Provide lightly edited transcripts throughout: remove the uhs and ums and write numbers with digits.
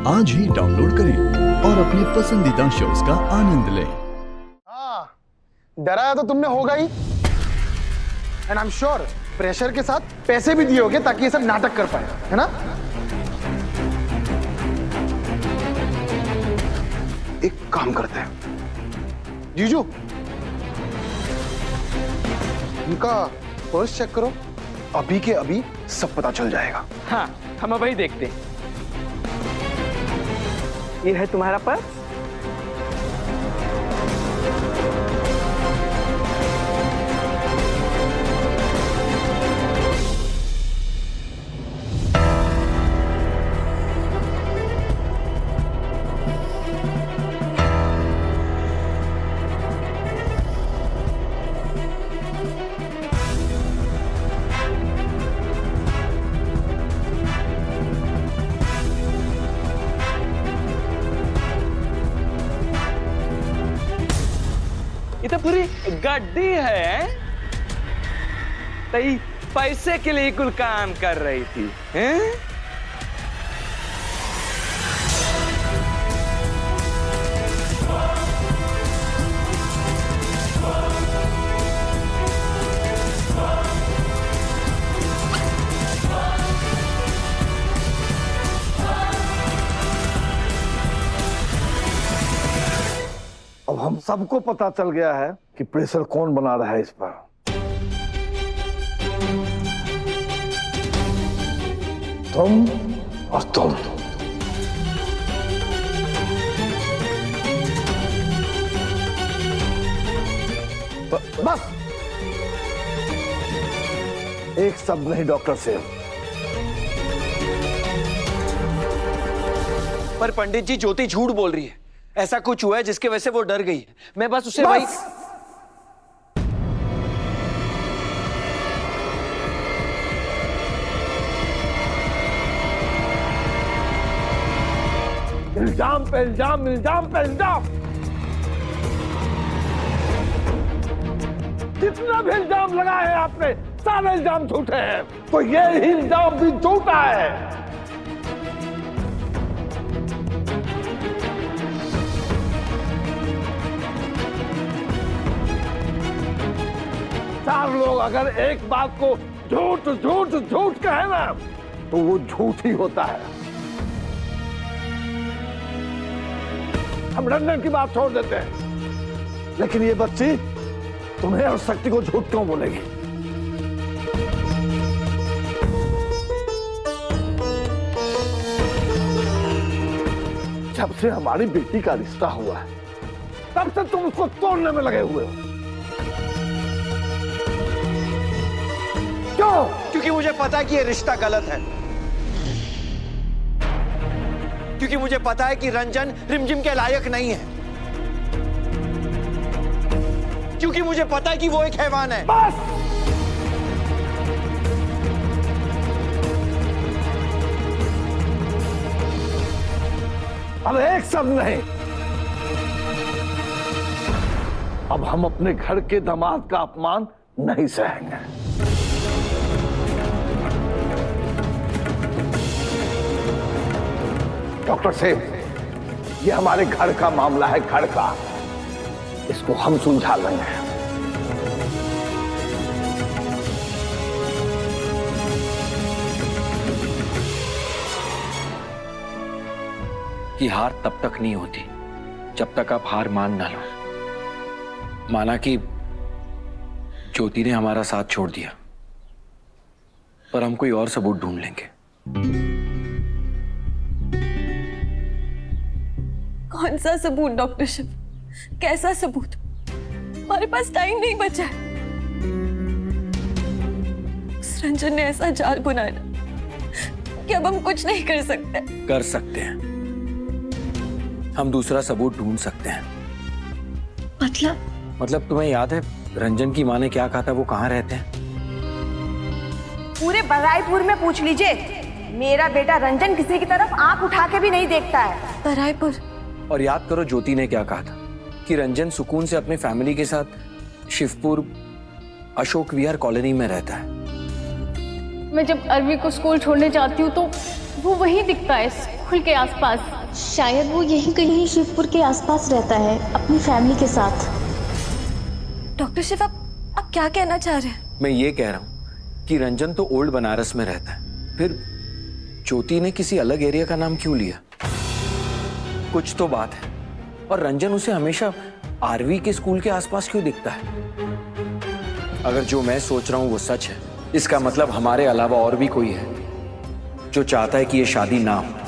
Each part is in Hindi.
आज ही डाउनलोड करें और अपने पसंदीदा शोज का आनंद लें। हाँ, डराया तो तुमने होगा ही। And I am sure pressure के साथ पैसे भी दिए होगे ताकि ये सब नाटक कर पाए, है ना? एक काम करते हैं, जीजू इनका पर्स चेक करो, अभी के अभी सब पता चल जाएगा। हाँ, हम अब वही देखते हैं। ये है तुम्हारा पर्स। ये तो पूरी गड्डी है। तई पैसे के लिए कुल काम कर रही थी, हैं? अब हम सबको पता चल गया है कि प्रेशर कौन बना रहा है इस पर। तुम और तुम। बस एक शब्द नहीं डॉक्टर से। पर पंडित जी, ज्योति झूठ बोल रही है। ऐसा कुछ हुआ है जिसके वजह से वो डर गई है। मैं बस उसे वही। इल्जाम पे इल्जाम, इल्जाम पे इल्जाम। जितना भी इल्जाम लगाए हैं आपने, सारे इल्जाम झूठे हैं। तो ये इल्जाम भी झूठा है। चार लोग अगर एक बात को झूठ झूठ झूठ कहे ना, तो वो झूठ ही होता है। हम रंजन की बात छोड़ देते हैं, लेकिन ये बच्ची तुम्हें और शक्ति को झूठ क्यों बोलेगी? जब से हमारी बेटी का रिश्ता हुआ है, तब से तुम उसको तोड़ने में लगे हुए हो। क्यों? क्योंकि मुझे पता है कि ये रिश्ता गलत है। क्योंकि मुझे पता है कि रंजन रिमझिम के लायक नहीं है। क्योंकि मुझे पता है कि वो एक हैवान है। बस! अब एक शब्द नहीं। अब हम अपने घर के दामाद का अपमान नहीं सहेंगे। डॉक्टर साहब, ये हमारे घर का मामला है, घर का। इसको हम सुलझा लेंगे। कि हार तब तक नहीं होती जब तक आप हार मान ना लो। माना कि ज्योति ने हमारा साथ छोड़ दिया, पर हम कोई और सबूत ढूंढ लेंगे। कौन सा सबूत डॉक्टर शिव? कैसा सबूत? हमारे पास टाइम नहीं बचा है। उस रंजन ने ऐसा जाल बुनाया कि अब हम कुछ नहीं कर सकते। कर सकते हैं, हम दूसरा सबूत ढूंढ सकते हैं। मतलब तुम्हें याद है रंजन की माँ ने क्या कहा था? वो कहाँ रहते हैं? पूरे बराईपुर में पूछ लीजिए, मेरा बेटा रंजन किसी की तरफ आंख उठा के भी नहीं देखता है। बराईपुर? और याद करो ज्योति ने क्या कहा था कि रंजन सुकून से अपने फैमिली के साथ शिवपुर अशोक विहार कॉलोनी में रहता है। मैं जब अरवी को स्कूल छोड़ने जाती हूँ तो वो वहीं दिखता है, स्कूल के आसपास। शायद वो यहीं कहीं शिवपुर के आसपास रहता है अपनी फैमिली के साथ। डॉक्टर शिव, आप क्या कहना चाह रहे हैं? मैं ये कह रहा हूं कि रंजन तो ओल्ड बनारस में रहता है, फिर ज्योति ने किसी अलग एरिया का नाम क्यों लिया? कुछ तो बात है। और रंजन उसे हमेशा आरवी के स्कूल के आसपास क्यों दिखता है? अगर जो मैं सोच रहा हूं वो सच है, इसका मतलब हमारे अलावा और भी कोई है जो चाहता है कि ये शादी ना हो।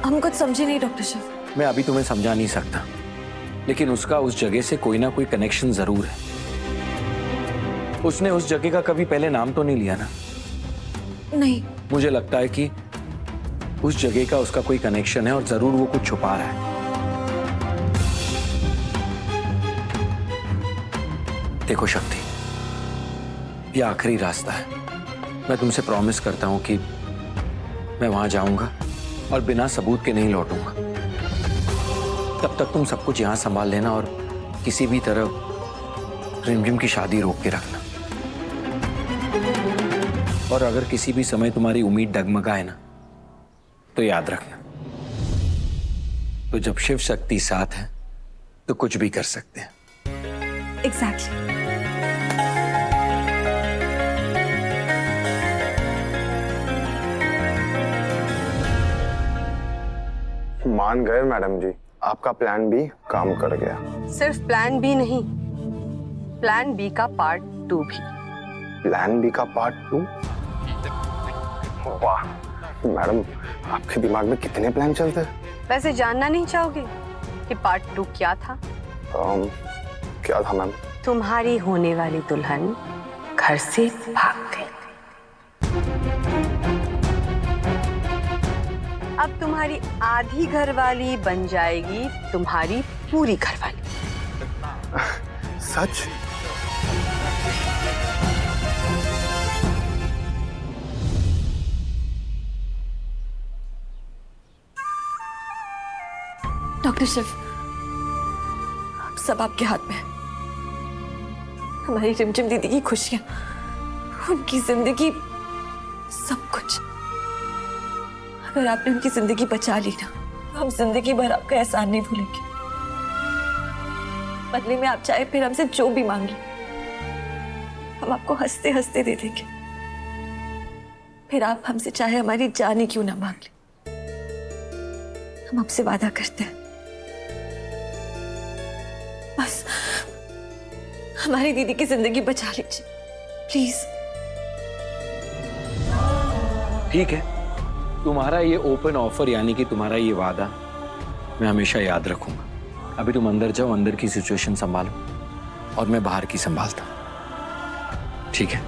हम कुछ समझे नहीं डॉक्टर शिव। मैं अभी तुम्हें समझा नहीं सकता, लेकिन उसका उस जगह से कोई ना कोई कनेक्शन जरूर है। उसने उस जगह का कभी पहले नाम तो नहीं लिया ना? नहीं। मुझे लगता है कि उस जगह का उसका कोई कनेक्शन है और जरूर वो कुछ छुपा रहा है। देखो शक्ति, ये आखिरी रास्ता है। मैं तुमसे प्रॉमिस करता हूं कि मैं वहां जाऊंगा और बिना सबूत के नहीं लौटूंगा। तब तक तुम सब कुछ यहां संभाल लेना और किसी भी तरह रिमझिम की शादी रोक के रखना। और अगर किसी भी समय तुम्हारी उम्मीद डगमगाए ना, तो याद रखना, तो जब शिव शक्ति साथ है तो कुछ भी कर सकते हैं। एग्जैक्टली। मान गए मैडम जी, आपका प्लान बी काम कर गया। सिर्फ प्लान बी नहीं, प्लान बी का पार्ट 2 भी। प्लान बी का पार्ट 2? वाह मैडम, आपके दिमाग में कितने प्लान चलते हैं? वैसे जानना नहीं चाहोगे कि पार्ट 2 क्या था? क्या था मैम? तुम्हारी होने वाली दुल्हन घर से भाग गई। अब तुम्हारी आधी घरवाली बन जाएगी तुम्हारी पूरी घरवाली। सच? डॉक्टर शिव, सब आपके हाथ में है। हमारी रिमझिम दीदी की खुशियां, उनकी जिंदगी, सब कुछ। अगर आपने उनकी जिंदगी बचा ली ना, तो हम जिंदगी भर आपका एहसान नहीं भूलेंगे। बदले में आप चाहे फिर हमसे जो भी मांगी, हम आपको हंसते हंसते दे देंगे। फिर आप हमसे चाहे हमारी जान ही क्यों ना मांग ले, हम आपसे वादा करते हैं, बस हमारी दीदी की जिंदगी बचा लीजिए प्लीज। ठीक है, तुम्हारा ये ओपन ऑफर यानी कि तुम्हारा ये वादा मैं हमेशा याद रखूंगा। अभी तुम अंदर जाओ, अंदर की सिचुएशन संभालो और मैं बाहर की संभालता हूं, ठीक है?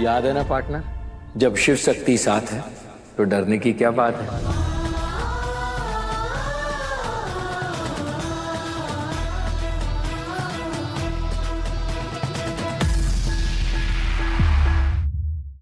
याद है ना पार्टनर, जब शिव शक्ति साथ है तो डरने की क्या बात है।